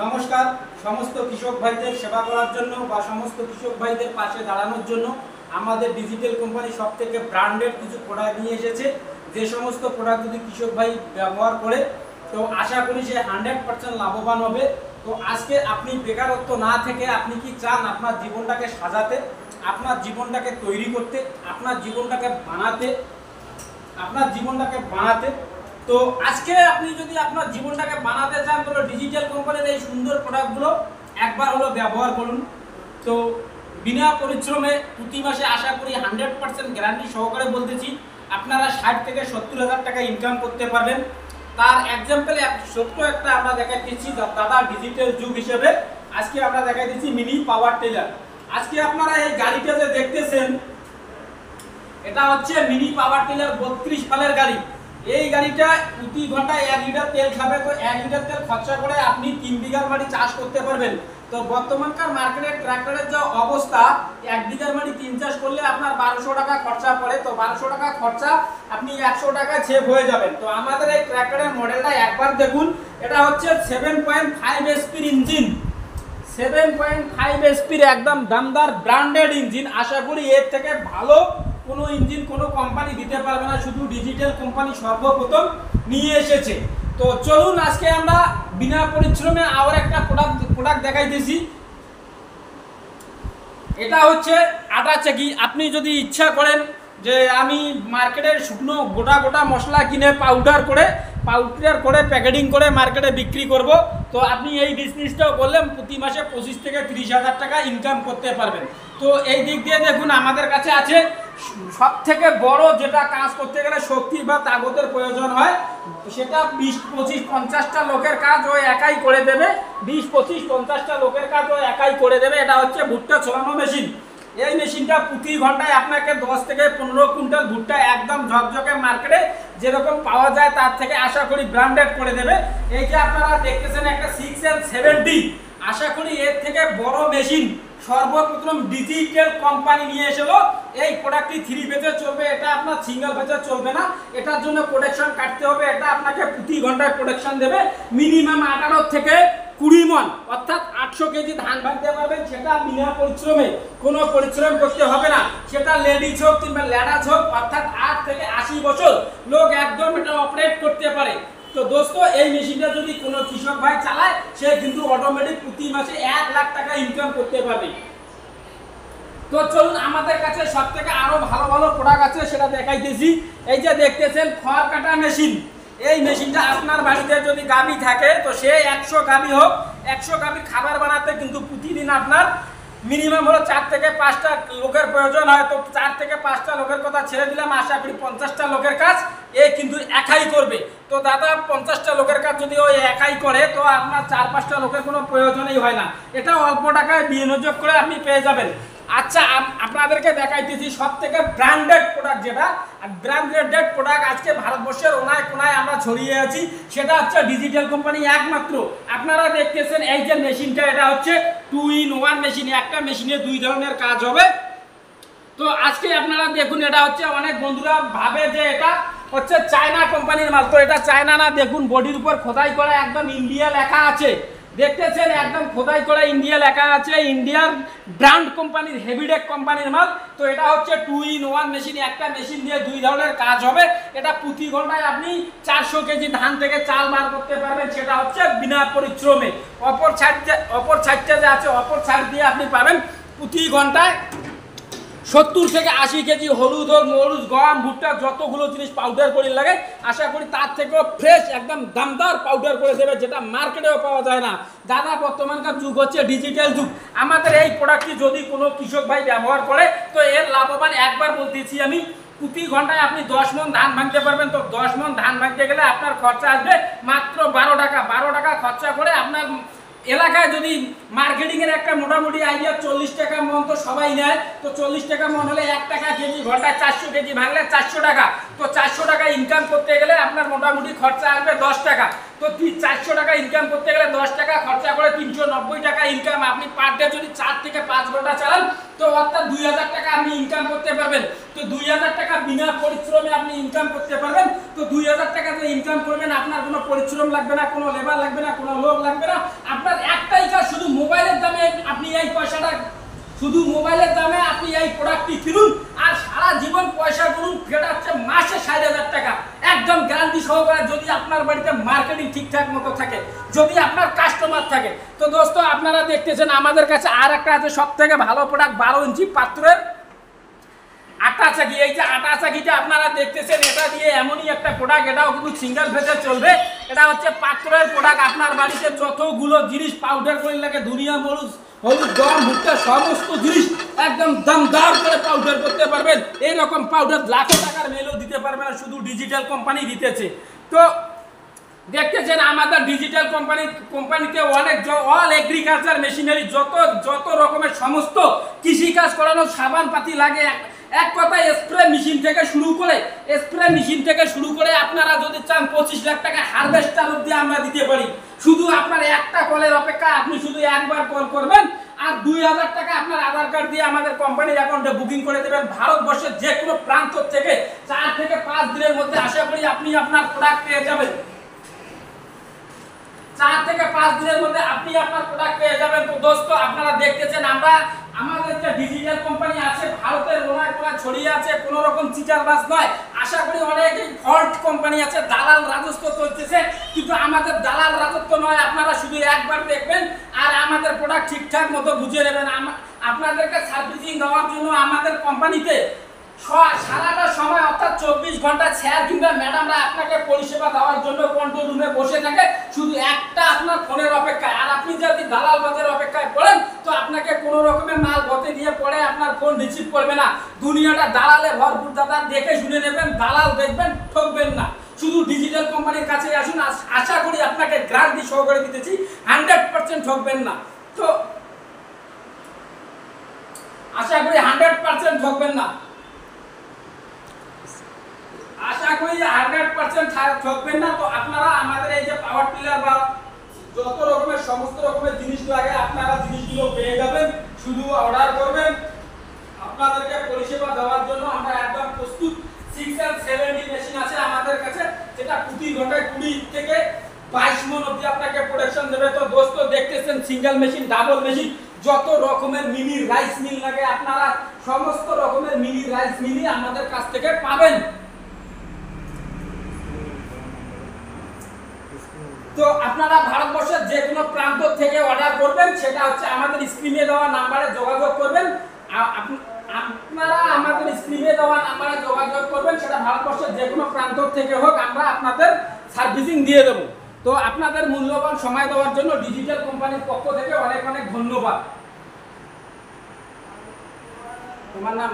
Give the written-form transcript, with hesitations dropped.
নমস্কার। সমস্ত কৃষক ভাইদের সেবা করার জন্য বা সমস্ত কৃষক ভাইদের পাশে দাঁড়ানোর জন্য আমাদের ডিজিটাল কোম্পানি সবথেকে ব্র্যান্ডেড কিছু প্রোডাক্ট নিয়ে এসেছে। যে সমস্ত প্রোডাক্ট যদি কৃষক ভাই ব্যবহার করে তো আশা করি সে 100% লাভবান হবে। তো আজকে আপনি বেকারত্ব না থেকে আপনি কি চান আপনার জীবনটাকে সাজাতে, আপনার জীবনটাকে তৈরি করতে, আপনার জীবনটাকে বানাতে তো আজকে আপনি যদি আপনার জীবনটাকে বানাতে চান তাহলে ডিজিটাল কোম্পানির এই সুন্দর প্রোডাক্টগুলো একবার হলো ব্যবহার করুন। তো বিনা পরিশ্রমে প্রতি মাসে আশা করি 100% গ্যারান্টি সহকারে বলতেছি আপনারা 60 থেকে 70 হাজার টাকা ইনকাম করতে পারবেন। তার এক্সাম্পল ছোট্ট একটা আমরা দেখাই দিচ্ছি দাদা ডিজিটাল যুগ হিসেবে। আজকে আমরা দেখাই দিচ্ছি মিনি পাওয়ার টিলার। আজকে আপনারা এই গাড়িটা যে দেখতেছেন এটা হচ্ছে মিনি পাওয়ার টিলার 32 ফালের গাড়ি। এই গাড়িটা প্রতি ঘন্টায় 1 লিটার তেল খাবে। তো 1 লিটার তেল খরচা করে আপনি 3 বিঘার মাটি চাষ করতে পারবেন। তো বর্তমানকার মার্কেটে ট্রাক্টরের যে অবস্থা, 1 বিঘার মাটি 3 চাষ করলে আপনার 1200 টাকা খরচা পড়ে। তো 1200 টাকা খরচা আপনি 100 টাকা সেভ হয়ে যাবেন। তো আমাদের এই ট্রাক্টরের মডেলটা একবার দেখুন। এটা হচ্ছে 7.5 এসপির ইঞ্জিন, 7.5 এসপির একদম দামদার ব্র্যান্ডেড ইঞ্জিন। আশা করি এর থেকে ভালো কোনো ইঞ্জিন কোনো কোম্পানি দিতে পারবে না, শুধু ডিজিটাল কোম্পানি সর্বপ্রথম নিয়ে এসেছে। তো চলুন আজকে আমরা বিনা পরিশ্রমে আবার একটা প্রোডাক্ট দেখাইতেছি। এটা হচ্ছে আটা চাকি। আপনি যদি ইচ্ছা করেন যে আমি মার্কেটের শুকনো গোটা মশলা কিনে পাউডার করে প্যাকেটিং করে মার্কেটে বিক্রি করব, তো আপনি এই বিজনেসটাও করলেন প্রতি মাসে 25 থেকে 30 হাজার টাকা ইনকাম করতে পারবেন। তো এই দিক দিয়ে দেখুন আমাদের কাছে আছে সব থেকে বড় যেটা কাজ করতে গেলে শক্তি বা তাগতের প্রয়োজন হয়, সেটা 20-25-50টা লোকের কাজ ও একাই করে দেবে। 20-25-50টা লোকের কাজ ও একাই করে দেবে। এটা হচ্ছে ভুট্টা ছোলানো মেশিন। এই মেশিনটা প্রতি ঘন্টায় আপনাকে 10 থেকে 15 কুইন্টাল ভুট্টা একদম ঝকঝকে মার্কেটে যেরকম পাওয়া যায় তার থেকে আশা করি ব্র্যান্ডেড করে দেবে। এই যে আপনারা দেখতেছেন একটা 6L70, আশা করি এর থেকে বড় মেশিন সর্বপ্রথম ডিজিটাল কোম্পানি নিয়ে এসেলো। এই প্রোডাক্টটি 3 ফেজে চলবে, এটা আপনার সিঙ্গেল ফেজে চলবে না। এটার জন্য প্রোডাকশন কাটতে হবে। এটা আপনাকে প্রতি ঘন্টায় প্রোডাকশন দেবে মিনিমাম 18 থেকে 20 মণ, অর্থাৎ 800 কেজি ধান ভাঙতে পারবেন। সেটা বিনা পরিশ্রমে, কোনো পরিশ্রম করতে হবে না। সেটা লেডিজ হোক কিংবা ল্যাডাস হোক, অর্থাৎ 8 থেকে 80 বছর লোক একদম এটা অপারেট করতে পারে। তো দোস্ত এই মেশিনটা যদি কোনো কৃষক ভাই চালায় সে কিন্তু অটোমেটিক প্রতি মাসে 1 লাখ টাকা ইনকাম করতে পারবে। তো চলুন আমাদের কাছে সব থেকে আরো ভালো প্রোডাক্ট আছে সেটা দেখাইতেছি। এই যে দেখতেছেন খড় কাটা মেশিন। এই মেশিনটা আপনার বাড়িতে যদি গাভী থাকে তো সে 100 গাভী হোক, 100 গাভীর খাবার বানাতে কিন্তু প্রতিদিন আপনার মিনিমাম হলো 4 থেকে 5টা লোকের প্রয়োজন হয়। তো 4 থেকে 5টা লোকের কথা ছেড়ে দিলাম, আশা করি 50টা লোকের কাজ এ কিন্তু একাই করবে। তো দাদা 50টা লোকের কাজ যদি ওই একাই করে তো আপনার 4-5টা লোকের কোনো প্রয়োজনই হয় না। এটা অল্প টাকায় বিনিয়োগ করে আপনি পেয়ে যাবেন। আচ্ছা আপনাদেরকে দেখাইতেছি সব থেকে ব্র্যান্ডেড প্রোডাক্ট, যেটা ব্র্যান্ডেড প্রোডাক্ট আজকে ভারতবর্ষের ওনায় কোনায় আমরা ছড়িয়ে আছি, সেটা হচ্ছে ডিজিটাল কোম্পানি একমাত্র। আপনারা দেখতেছেন এই যে মেশিনটা, এটা হচ্ছে 2-in-1 মেশিন। একটা মেশিনে 2 ধরনের কাজ হবে। তো আজকে আপনারা দেখুন, এটা হচ্ছে অনেক বন্ধুরা ভাবে যে এটা হচ্ছে চায়না কোম্পানির মাল। তো এটা চায়না না, দেখুন বডির উপর খোদাই করা একদম ইন্ডিয়া লেখা আছে। দেখতেছেন একদম খোদাই করা ইন্ডিয়া লেখা আছে, ইন্ডিয়ার ব্র্যান্ড কোম্পানির হেভিডেক কোম্পানির মাল। তো এটা হচ্ছে 2-in-1 মেশিন। একটা মেশিন দিয়ে 2 ধরনের কাজ হবে। এটা প্রতি ঘন্টায় আপনি 400 কেজি ধান থেকে চাল বার করতে পারবেন, সেটা হচ্ছে বিনা পরিশ্রমে। অপর সাইডটা যে আছে, অপর সাইড দিয়ে আপনি পাবেন প্রতি ঘন্টায় 70 থেকে 80 কেজি হলুদ হোক, মরুচ, গম, ভুট্টা যতগুলো জিনিস পাউডার করে লাগে আশা করি তার থেকেও ফ্রেশ একদম দামদার পাউডার করে দেবে, যেটা মার্কেটেও পাওয়া যায় না। দাদা বর্তমানকার যুগ হচ্ছে ডিজিটাল যুগ। আমাদের এই প্রোডাক্টটি যদি কোনো কৃষক ভাই ব্যবহার করে তো এর লাভবান একবার বলতেছি আমি, প্রতি ঘন্টায় আপনি 10 মণ ধান ভাঙতে পারবেন। তো 10 মণ ধান ভাঙতে গেলে আপনার খরচা আসবে মাত্র 12 টাকা। 12 টাকা খরচা করে আপনার এলাকায় যদি মার্কেটিংয়ের একটা মোটামুটি আইডিয়া 40 টাকা মণ তো সবাই নেয়। তো 40 টাকা মণ হলে 1 টাকা কেজি, ঘন্টায় 400 কেজি ভাঙলে 400 টাকা। তো 400 টাকা ইনকাম করতে গেলে আপনার মোটামুটি খরচা আসবে 10 টাকা। তো 400 টাকা ইনকাম করতে গেলে 10 টাকা খরচা করে 390 টাকা ইনকাম। আপনি পার ডে যদি 4 থেকে 5 ঘন্টা চালান তো অর্থাৎ 2000 টাকা আপনি ইনকাম করতে পারবেন। তো 2000 টাকা বিনা পরিশ্রমে আপনি ইনকাম করতে পারবেন। তো 2000 টাকা যে ইনকাম করবেন, আপনার কোনো পরিশ্রম লাগবে না, কোনো লেবার লাগবে না, কোনো লোক লাগবে না। আপনার একটাই কাজ, শুধু মোবাইলের দামে আপনি এই পয়সাটা, শুধু মোবাইলের দামে আপনি এই প্রোডাক্টটি কিনুন আর সারা জীবন পয়সা গুনুন। যেটা হচ্ছে মাসে 60,000 টাকা, একদম গ্যারান্টি সহকারে, যদি আপনার বাড়িতে মার্কেটিং ঠিকঠাক মতো থাকে, যদি আপনার কাস্টমার থাকে। তো দোস্ত, আপনারা দেখতেছেন আমাদের কাছে আর একটা আছে সব থেকে ভালো প্রোডাক্ট, 12 ইঞ্চি পাত্রের আটা চাকি। এই যে আটা চাকিটা আপনারা দেখতেছেন, এটা দিয়ে এমনই একটা প্রোডাক্ট, এটাও কিন্তু সিঙ্গেল ফেজে চলবে। এটা হচ্ছে পাত্রের প্রোডাক্ট। আপনার বাড়িতে যতগুলো জিনিস পাউডার করে লাগে, দুনিয়া মরুচ, হলুদ, গম, ভুট্টা, সমস্ত জিনিস একদম দামদার করে পাউডার করতে পারবেন। এইরকম পাউডার লাখো টাকার মেলও দিতে পারবে না, শুধু ডিজিটাল কোম্পানি দিতেছে। তো দেখতেছেন আমাদের ডিজিটাল কোম্পানিতে অনেক অল এগ্রিকালচার মেশিনারি, যত রকমের সমস্ত কৃষি কাজ করানো সাবান পাতি লাগে, এক কথায় স্প্রে মেশিন থেকে শুরু করে আপনারা যদি চান 25 লাখ টাকা হারভেস্টার অবধি আমরা দিতে পারি। শুধু আপনার একটা কলের অপেক্ষা, আপনি শুধু একবার কল করবেন আর 2000 টাকা আপনার আধার কার্ড দিয়ে আমাদের কোম্পানির অ্যাকাউন্টে বুকিং করে দেবেন। ভারতবর্ষের যে কোনো প্রান্ত থেকে 4 থেকে 5 দিনের মধ্যে আশা করি আপনি আপনার প্রোডাক্ট পেয়ে যাবেন। 4 থেকে 5 দিনের মধ্যে আপনি আপনার প্রোডাক্ট পেয়ে যাবেন। তো দোস্ত, আপনারা দেখতেছেন আমাদের যে ডিজিটাল কোম্পানি আছে ভারতের কোনায় ছড়িয়ে আছে, কোনো রকম চিটারবাজ নয়। আশা করি অনেকেই ফল্ট কোম্পানি আছে, দালাল রাজত্ব চলতেছে, কিন্তু আমাদের দালাল রাজত্ব নয়। আপনারা শুধু একবার দেখবেন আর আমাদের প্রোডাক্ট ঠিকঠাক মতো বুঝে নেবেন। আপনাদেরকে সার্ভিসিং দেওয়ার জন্য আমাদের কোম্পানিতে সারাটা সময় অর্থাৎ 24 ঘন্টা স্যার কিংবা ম্যাডামরা আপনাকে পরিষেবা দেওয়ার জন্য কন্ট্রোল রুমে বসে থাকে, শুধু একটা আপনার ফোনের অপেক্ষায়। আর আপনি যদি দালাল বাজের অপেক্ষায় পড়েন, তো আপনাকে কোনো রকমের মাল গতে দিয়ে পড়ে আপনার ফোন রিসিভ করবে না। দুনিয়াটা দালালে ভরপুর, দাদা দেখে শুনে নেবেন, দালাল দেখবেন, ঠকবেন না। শুধু ডিজিটাল কোম্পানির কাছে আসুন, আশা করি আপনাকে গ্যারান্টি সহকারে দিতেছি 100% ঠকবেন না। তো আশা করি 100% ঠকবেন না, আশা করি 100% ঠকবেন না। তো আপনারা আমাদের এই যে পাওয়ার টিলার বা যত রকমের সমস্ত রকমের জিনিস লাগে, আপনারা জিনিসগুলো পেয়ে যাবেন। শুধু অর্ডার করবেন, আপনাদেরকে পরিষেবা দেওয়ার জন্য আমরা একদম প্রস্তুত। 6 and 7D মেশিন আছে আমাদের কাছে, যেটা প্রতি ঘন্টায় 20 থেকে 22 মণ অবধি আপনাকে প্রোডাকশন দেবে। তো দোস্ত, দেখতেছেন সিঙ্গেল মেশিন, ডাবল মেশিন, যত রকমের মিনি রাইস মিল লাগে আপনারা সমস্ত রকমের মিনি রাইস মিলই আমাদের কাছ থেকে পাবেন। তো আপনারা ভারতবর্ষের যে কোনো প্রান্ত থেকে অর্ডার করবেন, সেটা হচ্ছে আমাদের স্ক্রিনে দেওয়া নাম্বারে যোগাযোগ করবেন। আপনারা আমাদের স্ক্রিনে দেওয়া নাম্বারে যোগাযোগ করবেন, সেটা ভারতবর্ষের যে কোনো প্রান্ত থেকে হোক, আমরা আপনাদের সার্ভিসিং দিয়ে দেব। তো আপনাদের মূল্যবান সময় দেওয়ার জন্য ডিজিটাল কোম্পানির পক্ষ থেকে অনেক অনেক ধন্যবাদ। তোমার নাম?